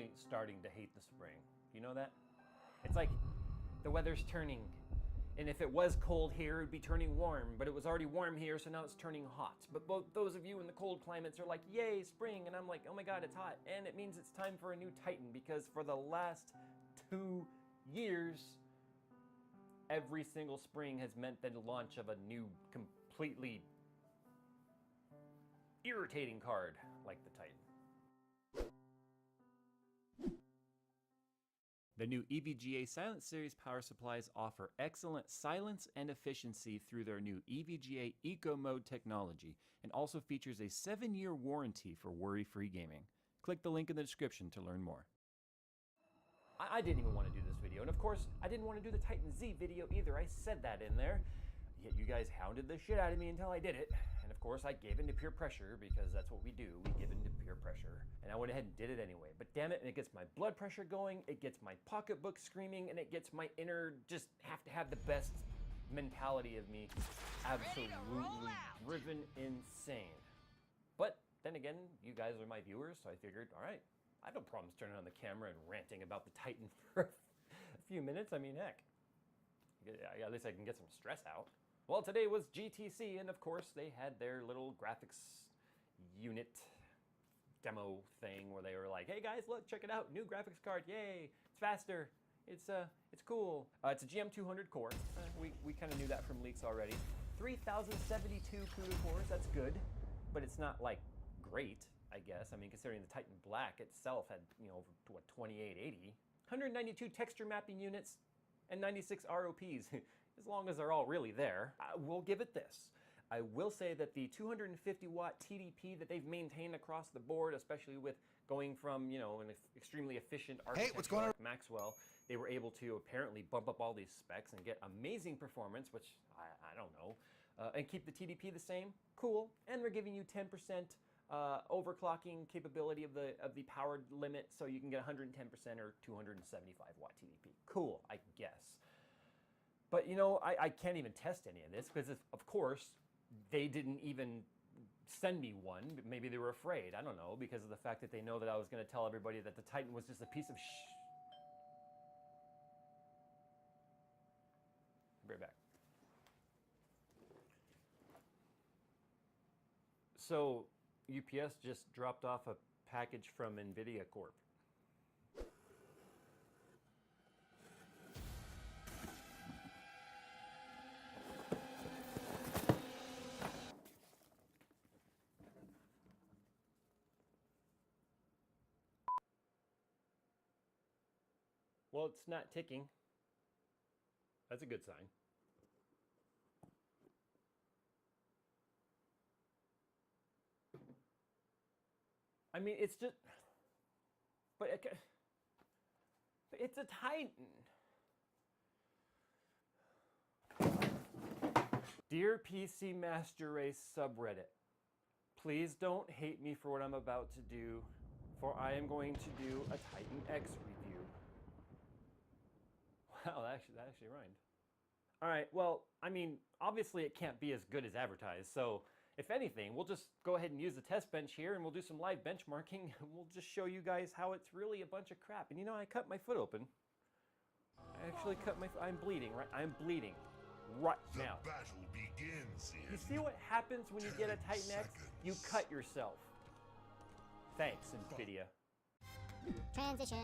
really starting to hate the spring. You know that? It's like the weather's turning. And if it was cold here, it'd be turning warm, but it was already warm here, so now it's turning hot. But both those of you in the cold climates are like, yay, spring, and I'm like, oh my god, it's hot. And it means it's time for a new Titan, because for the last 2 years, every single spring has meant the launch of a new, completely irritating card like the Titan. The new EVGA Silent Series power supplies offer excellent silence and efficiency through their new EVGA Eco Mode technology, and also features a 7-year warranty for worry-free gaming. Click the link in the description to learn more. I didn't even want to do this video, and of course, I didn't want to do the Titan Z video either. I said that in there. Yet you guys hounded the shit out of me until I did it. And of course, I gave in to peer pressure, because that's what we do. We give in to peer pressure. And I went ahead and did it anyway. But damn it, and it gets my blood pressure going, it gets my pocketbook screaming, and it gets my inner, just have to have the best mentality of me absolutely driven insane. But then again, you guys are my viewers, so I figured, all right, I have no problems turning on the camera and ranting about the Titan for a few minutes. I mean, heck, at least I can get some stress out. Well, today was GTC, and of course they had their little graphics unit demo thing where they were like, hey guys, look, check it out, new graphics card, yay, it's faster, it's cool. It's a GM200 core, we kind of knew that from leaks already. 3072 CUDA cores, that's good, but it's not like great, I guess. I mean, considering the Titan Black itself had, you know, what, 2880. 192 texture mapping units, and 96 ROPs, as long as they're all really there. I will give it this. I will say that the 250 watt TDP that they've maintained across the board, especially with going from, you know, an extremely efficient architecture like Maxwell, they were able to apparently bump up all these specs and get amazing performance, which I don't know, and keep the TDP the same. Cool. And they're giving you 10% overclocking capability of the power limit, so you can get 110% or 275 watt TDP. Cool, I guess. But you know, I can't even test any of this because, of course, they didn't even send me one. Maybe they were afraid, I don't know, because of the fact that they know that I was going to tell everybody that the Titan was just a piece of I'll be right back. So UPS just dropped off a package from NVIDIA Corp. Well, it's not ticking. That's a good sign. I mean, it's just, but it's a Titan. Dear PC Master Race subreddit, please don't hate me for what I'm about to do, for I am going to do a Titan X review. Wow, that actually rhymed. All right, well, I mean, obviously it can't be as good as advertised, so if anything, we'll just go ahead and use the test bench here and we'll do some live benchmarking and we'll just show you guys how it's really a bunch of crap. And you know, I cut my foot open. I actually cut my foot. I'm bleeding, right? I'm bleeding right now. The battle begins in You see what happens when you get a Titan X? You cut yourself. Thanks, NVIDIA. Transition.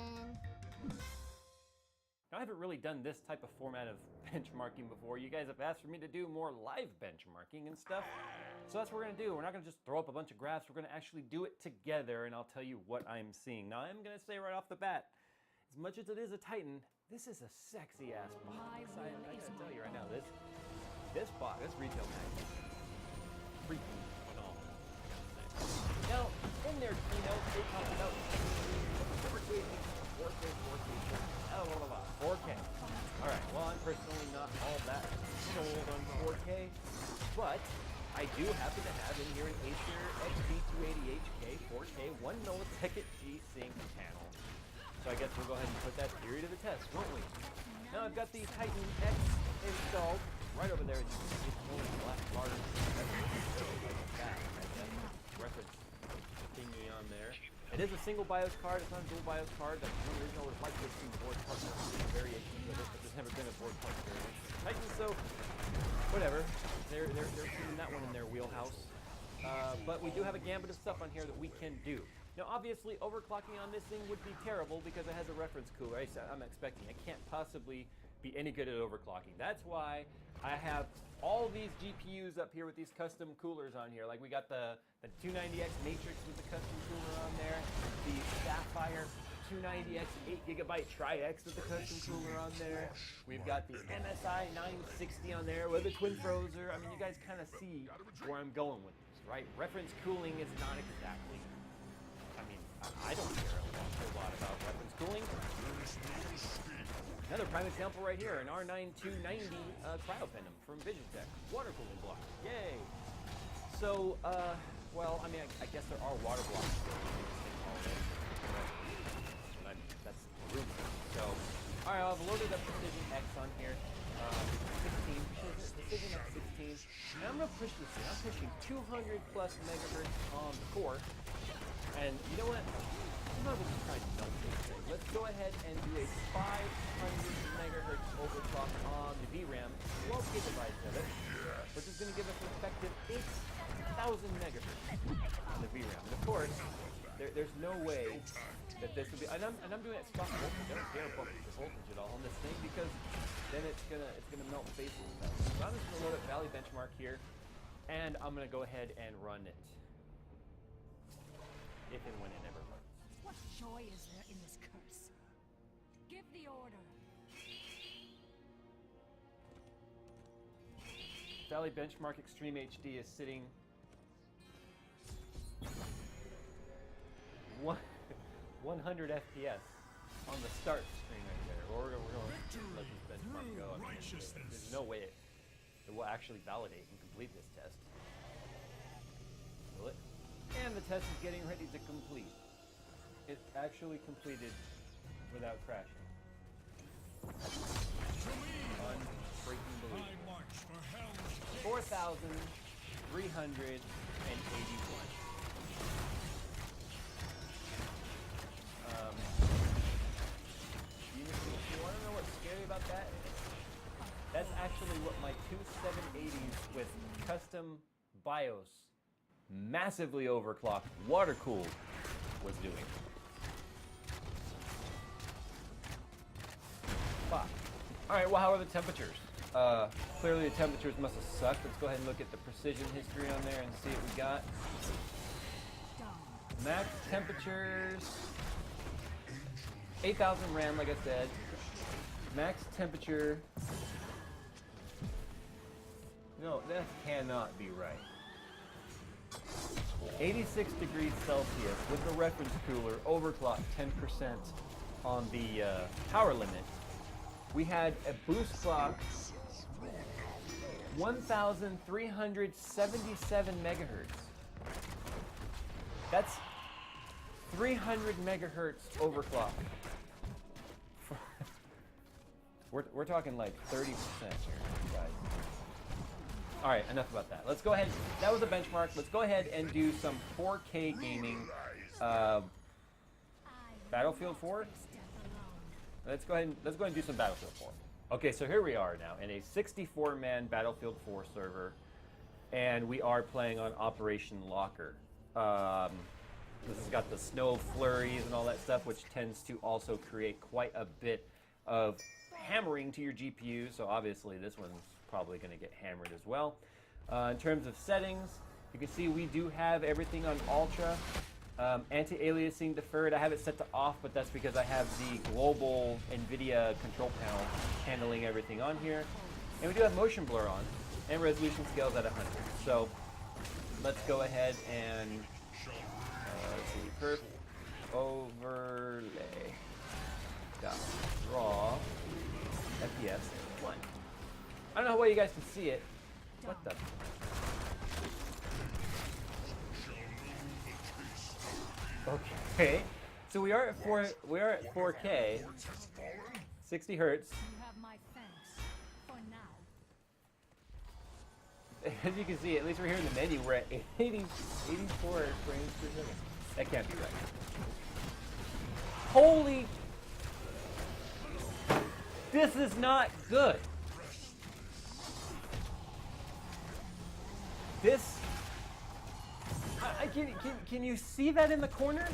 Now, I haven't really done this type of format of benchmarking before. You guys have asked for me to do more live benchmarking and stuff. So that's what we're gonna do. We're not gonna just throw up a bunch of graphs. We're gonna actually do it together and I'll tell you what I'm seeing. Now, I'm gonna say right off the bat, as much as it is a Titan, this is a sexy ass box. I gotta tell you right now, this box, this retail package, freaking phenomenal, I gotta say. Now, in their keynote, they talk about 4K. All right, well, I'm personally not all that sold on 4K, but I do happen to have in here an Acer XT280HK 4K 1 millisecond G-Sync panel. So I guess we'll go ahead and put that theory to the test, won't we? Now I've got the Titan X installed right over there. It's only black bars. Like that, reference thingy on there. It is a single BIOS card. It's not a dual BIOS card. That's one reason I would like to see board part variations of it, but there's never been a board part variation. Titan, so whatever. They're keeping that one in their wheelhouse. But we do have a gambit of stuff on here that we can do. Now, obviously, overclocking on this thing would be terrible because it has a reference cooler. I'm expecting it can't possibly be any good at overclocking. That's why I have all these GPUs up here with these custom coolers on here. Like we got the 290X Matrix with the custom cooler on there, the Sapphire 290X 8GB Tri-X with the custom cooler on there. We've got the MSI 960 on there with the Twin Frozer. I mean, you guys kind of see where I'm going with this, right? Reference cooling is not exactly, I mean, I don't care a lot about reference cooling. Another prime example right here, an R9 290 Cryopenem from VisionTech. Water cooling block, yay! So, well, I mean, I guess there are water blocks but that's the rumor. So, alright, I've loaded up Precision X on here. 16, Precision X 16. And I'm gonna push this thing. I'm pushing 200 plus megahertz on the core. And you know what? I'm not going to try to melt this thing. Let's go ahead and do a 500 megahertz overclock on the VRAM, 12 gigabytes of it, which is going to give us an effective 8,000 megahertz on the VRAM. And of course, there's no way that this would be, and I'm doing it at stock voltage. I don't care about the voltage at all on this thing because then it's gonna melt the face of stuff. So I'm just going to load up Valley Benchmark here, and I'm going to go ahead and run it. If and when it ever runs. What joy is there in this curse? Give the order. Valley Benchmark Extreme HD is sitting 100 FPS on the start screen right there. We're going to let this benchmark go. I mean, there's no way it will actually validate and complete this test. Will it? And the test is getting ready to complete. It actually completed without crashing. Unbreaking believable. 4,381. You want to know what's scary about that? That's actually what my two 780s with custom BIOS, massively overclocked, water-cooled, was doing. Fuck. Alright, well, how are the temperatures? Clearly the temperatures must have sucked. Let's go ahead and look at the precision history on there and see what we got. Max temperatures, 8,000 RAM, like I said. Max temperature. No, that cannot be right. 86 degrees Celsius with the reference cooler, overclocked 10% on the power limit. We had a boost clock 1,377 megahertz. That's 300 megahertz overclock. We're talking like 30% here, guys. All right, enough about that. Let's go ahead. That was a benchmark. Let's go ahead and do some 4K gaming. Battlefield 4. Let's go ahead and do some Battlefield 4. Okay, so here we are now in a 64-man Battlefield 4 server, and we are playing on Operation Locker. This has got the snow flurries and all that stuff, which tends to also create quite a bit of hammering to your GPU, so obviously this one's probably going to get hammered as well. In terms of settings, you can see we do have everything on Ultra. Anti-aliasing deferred, I have it set to off, but that's because I have the global NVIDIA control panel handling everything on here. And we do have motion blur on, and resolution scales at 100. So let's go ahead and let's see, perf overlay. Draw FPS 1. I don't know how well you guys can see it. What the? Okay, so we are at 4K, 60 hertz. You have my thanks for now. As you can see, at least we're here in the menu, we're at 84 frames per second. That can't be right. Holy... This is not good. This... Can you see that in the corner?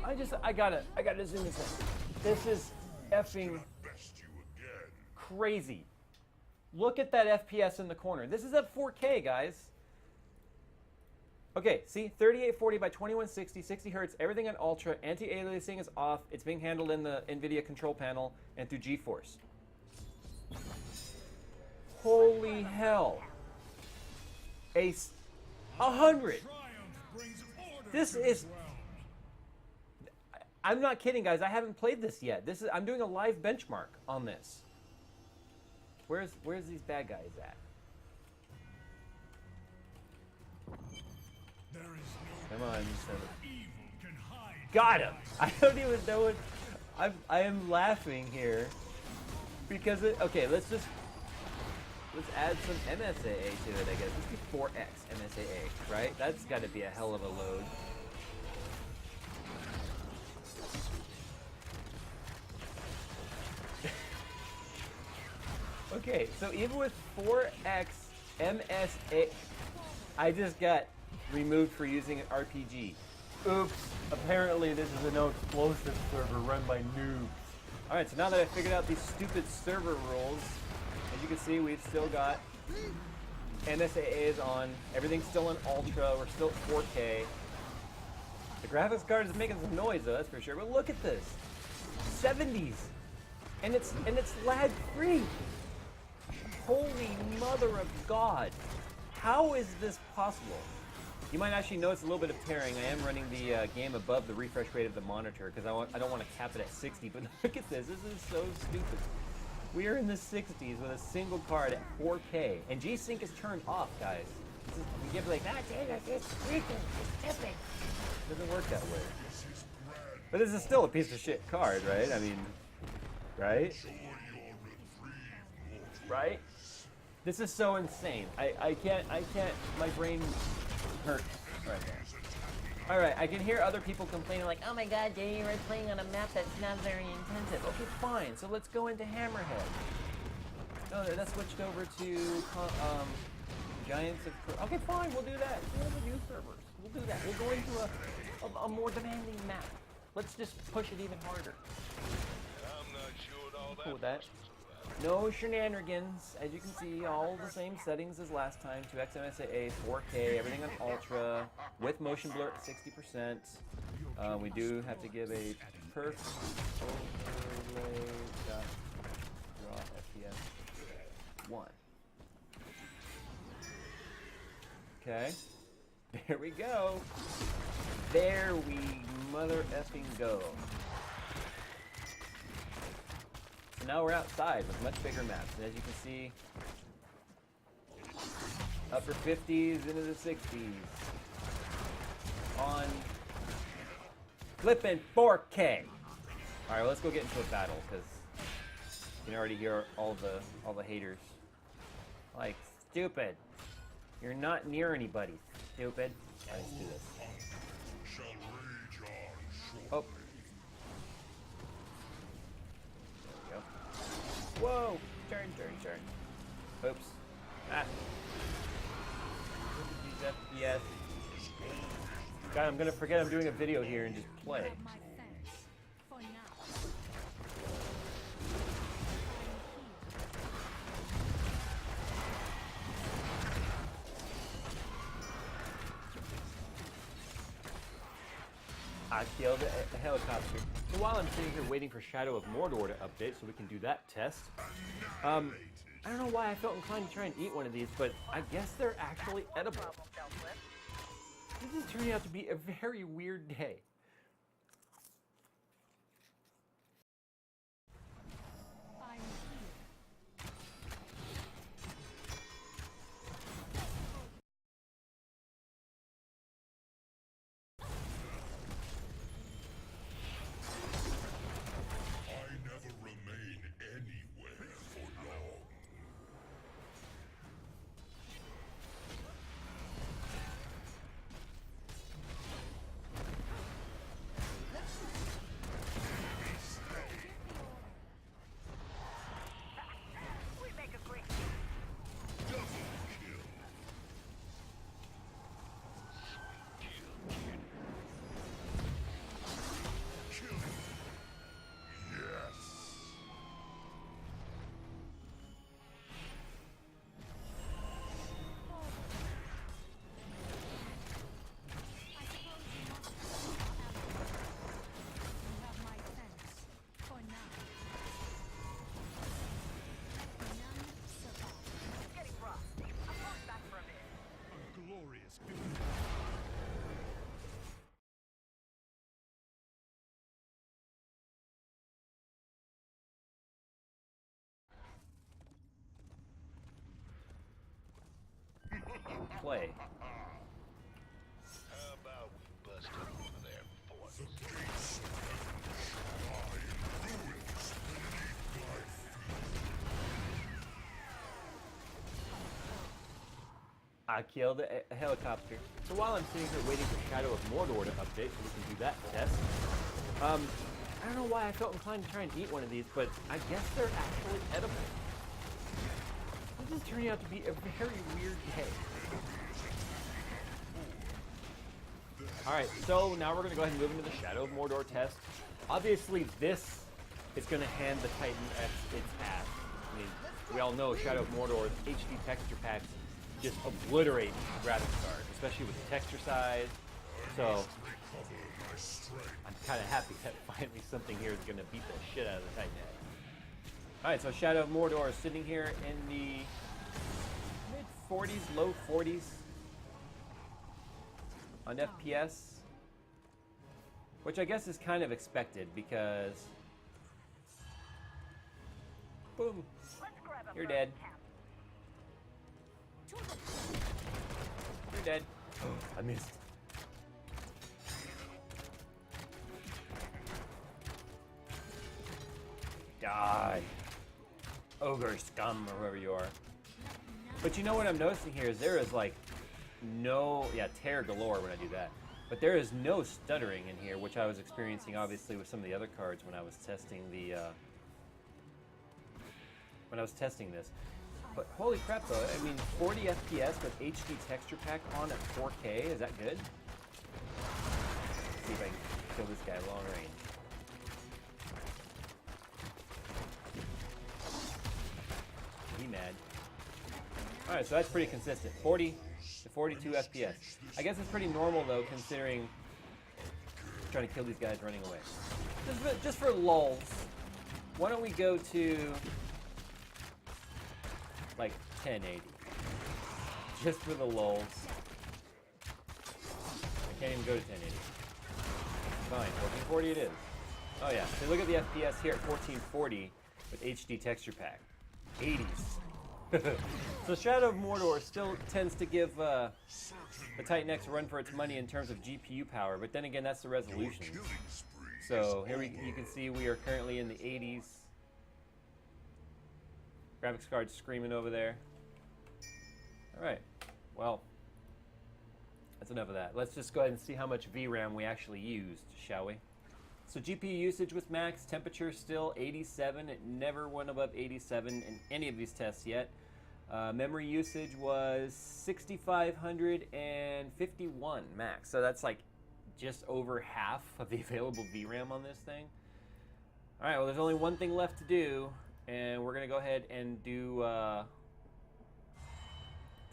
I gotta zoom this in. This is effing crazy. Look at that FPS in the corner. This is at 4K, guys. Okay, see, 3840 by 2160, 60 hertz, everything on ultra, anti-aliasing is off. It's being handled in the NVIDIA control panel and through GeForce. Holy hell. 100. This is... I'm not kidding, guys. I haven't played this yet. I'm doing a live benchmark on this. Where's these bad guys at? Come on, got him. I don't even know what. I am laughing here because okay. Let's add some MSAA to it. I guess let's do 4x MSAA, right? That's got to be a hell of a load. Okay, so even with 4x MSA, I just got removed for using an RPG. Oops. Apparently this is a no explosive server run by noobs. Alright, so now that I figured out these stupid server rules, as you can see, we've still got MSAA is on. Everything's still in Ultra. We're still at 4K. The graphics card is making some noise though, that's for sure. But look at this. 70s. And it's lag-free. Holy mother of God. How is this possible? You might actually notice a little bit of tearing. I am running the game above the refresh rate of the monitor because I don't want to cap it at 60, but look at this. This is so stupid. We are in the 60s with a single card at 4K, and G-Sync is turned off, guys. We get like, it's freaking, it's tipping. It doesn't work that way. But this is still a piece of shit card, right? I mean, right? Right? This is so insane. I can't, my brain hurts right now. Alright, I can hear other people complaining like, oh my god, Jay, you're playing on a map that's not very intensive. Okay, fine, so let's go into Hammerhead. No, that switched over to Giants of... Okay, fine, we'll do that. We'll have a new servers. We'll do that. We'll go into a more demanding map. Let's just push it even harder. I'm not sure all that. Cool with that. No shenanigans. As you can see, all the same settings as last time. 2x MSAA, 4K, everything on Ultra, with motion blur at 60%. We do have to give a perf overlay dot draw FPS 1. Okay. There we go. There we mother effing go. So now we're outside with much bigger maps, and as you can see, upper 50s into the 60s on flipping 4K. All right, well, let's go get into a battle because you can already hear all the haters. Like, stupid. You're not near anybody, stupid. All right, let's do this. Oh. Whoa! Turn. Oops. Ah. Look at these FPS. God, I'm gonna forget I'm doing a video here and just play. My thanks. For now. I killed a helicopter. So while I'm sitting here waiting for Shadow of Mordor to update so we can do that test, I don't know why I felt inclined to try and eat one of these, but I guess they're actually edible. This is turning out to be a very weird day. I'm here. I never remain anywhere for long. play. How about we bust up one of their forts? The gates of heaven shall lie in ruins beneath my feet. I killed a helicopter. So while I'm sitting here waiting for Shadow of Mordor to update so we can do that test, I don't know why I felt inclined to try and eat one of these, but I guess they're actually edible. This is turning out to be a very weird day. Alright, so now we're going to go ahead and move into the Shadow of Mordor test. Obviously, this is going to hand the Titan X its ass. I mean, we all know Shadow of Mordor, HD texture packs just obliterate graphics cards, especially with the texture size. So, I'm kind of happy that finally something here is going to beat the shit out of the Titan X. Alright, so Shadow of Mordor is sitting here in the mid-40s, low 40s on FPS, which I guess is kind of expected because, boom, you're dead. You're dead. Oh, I missed. Die. Ogre scum, or whoever you are. But you know what I'm noticing here is there is like no, tear galore when I do that. But there is no stuttering in here, which I was experiencing obviously with some of the other cards when I was testing the, this. But holy crap though, I mean 40 FPS with HD texture pack on at 4K, is that good? Let's see if I can kill this guy long range. He mad. Alright, so that's pretty consistent. 40 to 42 FPS. I guess it's pretty normal though, considering trying to kill these guys running away. Just for lulz, why don't we go to like 1080? Just for the lulz. I can't even go to 1080. Fine, 1440 it is. Oh yeah, so look at the FPS here at 1440 with HD texture pack. 80s. So Shadow of Mordor still tends to give the Titan X a run for its money in terms of GPU power, but then again, that's the resolution. So here you can see we are currently in the 80s. Graphics card screaming over there. All right, well, that's enough of that. Let's just go ahead and see how much VRAM we actually used, shall we? So GPU usage was max, temperature still 87. It never went above 87 in any of these tests yet. Memory usage was 6,551 max. So that's like just over half of the available VRAM on this thing. All right, well, there's only one thing left to do, and we're gonna go ahead and do, let's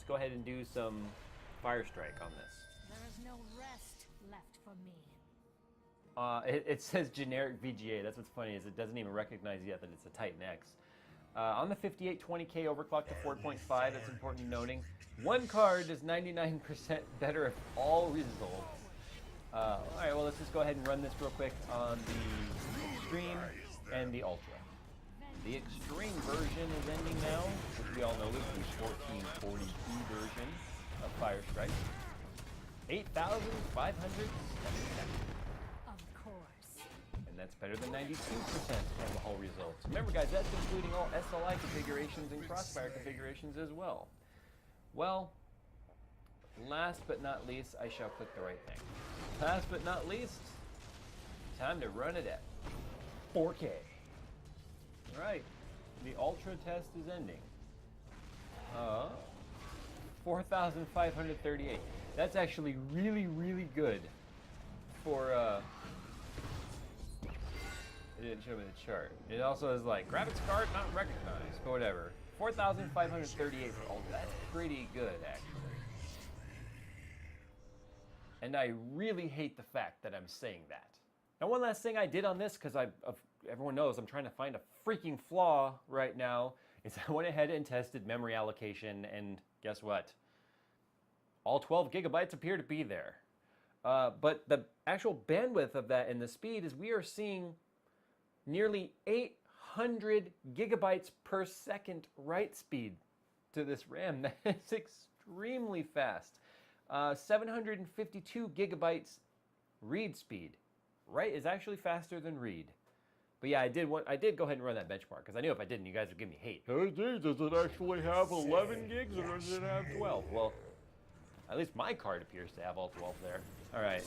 go ahead and do some Fire Strike on this. There is no rest left for me. It says generic VGA. That's what's funny is it doesn't even recognize yet that it's a Titan X. On the 5820K overclock to 4.5, that's important noting. One card is 99% better at all results. All right, well, let's just go ahead and run this real quick on the Extreme and the Ultra. The Extreme version is ending now, which we all know is the 1442 version of Fire Strike. 8,570 seconds. Of course. And that's better than 92% of the whole results. Remember guys, that's including all SLI configurations and Crossfire configurations as well. Well, last but not least, I shall click the right thing. Last but not least, time to run it at 4K. Right, the Ultra test is ending. 4,538. That's actually really, really good for, it didn't show me the chart. It also is like, graphics card not recognized, but whatever. 4,538 for Ultra, that's pretty good, actually. And I really hate the fact that I'm saying that. Now, one last thing I did on this, because everyone knows I'm trying to find a freaking flaw right now, is I went ahead and tested memory allocation, and guess what? All 12 gigabytes appear to be there. But the actual bandwidth of that and the speed is we are seeing nearly 800 gigabytes per second write speed to this RAM. That is extremely fast. 752 gigabytes read speed. Right, is actually faster than read. But yeah, I did go ahead and run that benchmark because I knew if I didn't, you guys would give me hate. Hey, does it actually have 11 gigs or does it have 12? Well, at least my card appears to have all 12 there. All right,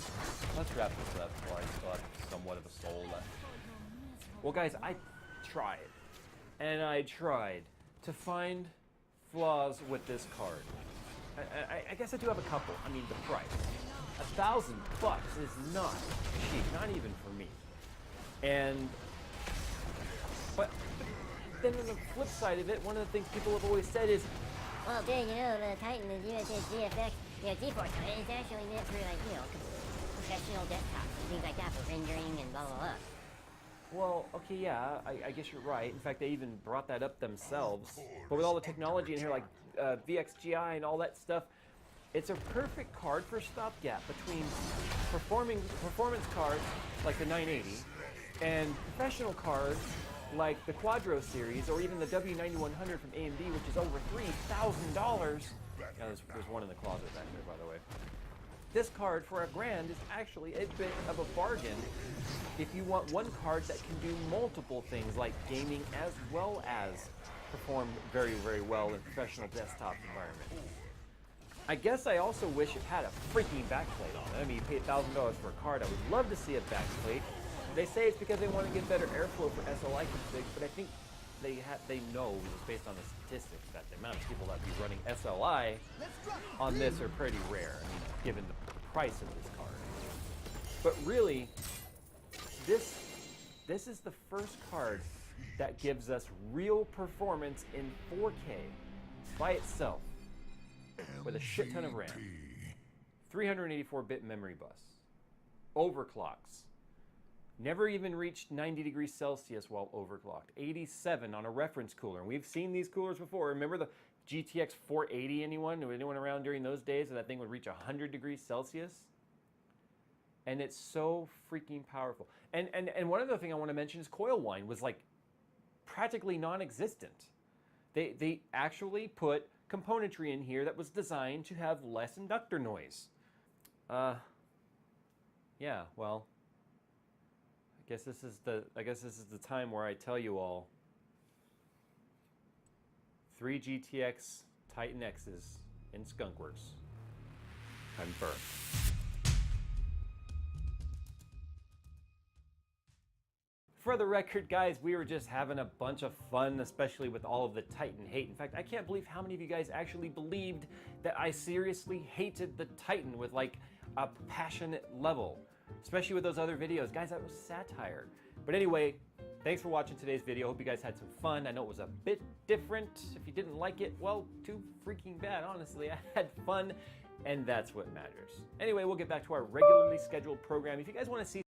let's wrap this up while I still have somewhat of a soul left. Well, guys, I tried, and I tried to find flaws with this card. I guess I do have a couple. I mean, the price. $1,000 is not cheap, not even for me. But then on the flip side of it, one of the things people have always said is, well, dang, the Titan, the GFX, GeForce, it's actually meant for, professional desktops and things like that for rendering and blah, blah, blah. well, okay, yeah, I guess you're right. In fact, they even brought that up themselves. But with all the technology in here, like VXGI and all that stuff, it's a perfect card for stopgap between performance cards like the 980 and professional cards like the Quadro series or even the W9100 from AMD, which is over $3,000. Yeah, there's one in the closet back there, by the way. This card for $1,000 is actually a bit of a bargain if you want one card that can do multiple things like gaming as well as perform very, very well in professional desktop environment. I guess I also wish it had a freaking backplate on it. I mean, you pay $1,000 for a card. I would love to see a backplate. They say it's because they want to get better airflow for SLI configs, but I think they know, just based on the statistics, that the amount of people that be running SLI on this are pretty rare. I mean, given the price of this card. But really, this is the first card that gives us real performance in 4K by itself with a shit ton of RAM, 384-bit memory bus, overclocks, never even reached 90 degrees Celsius while overclocked, 87 on a reference cooler. And we've seen these coolers before. Remember the GTX 480, anyone around during those days where that thing would reach 100 degrees Celsius? And it's so freaking powerful. And one other thing I want to mention is coil whine was like practically non-existent. They actually put componentry in here that was designed to have less inductor noise. Yeah, well, I guess this is the time where I tell you all 3 GTX Titan X's in Skunkworks. Confirmed. For the record, guys, we were just having a bunch of fun, especially with all of the Titan hate. In fact, I can't believe how many of you guys actually believed that I seriously hated the Titan with like a passionate level, especially with those other videos. Guys, that was satire. But anyway, thanks for watching today's video. Hope you guys had some fun. I know it was a bit different. If you didn't like it, well, too freaking bad, honestly. I had fun, and that's what matters. Anyway, we'll get back to our regularly scheduled program. If you guys want to see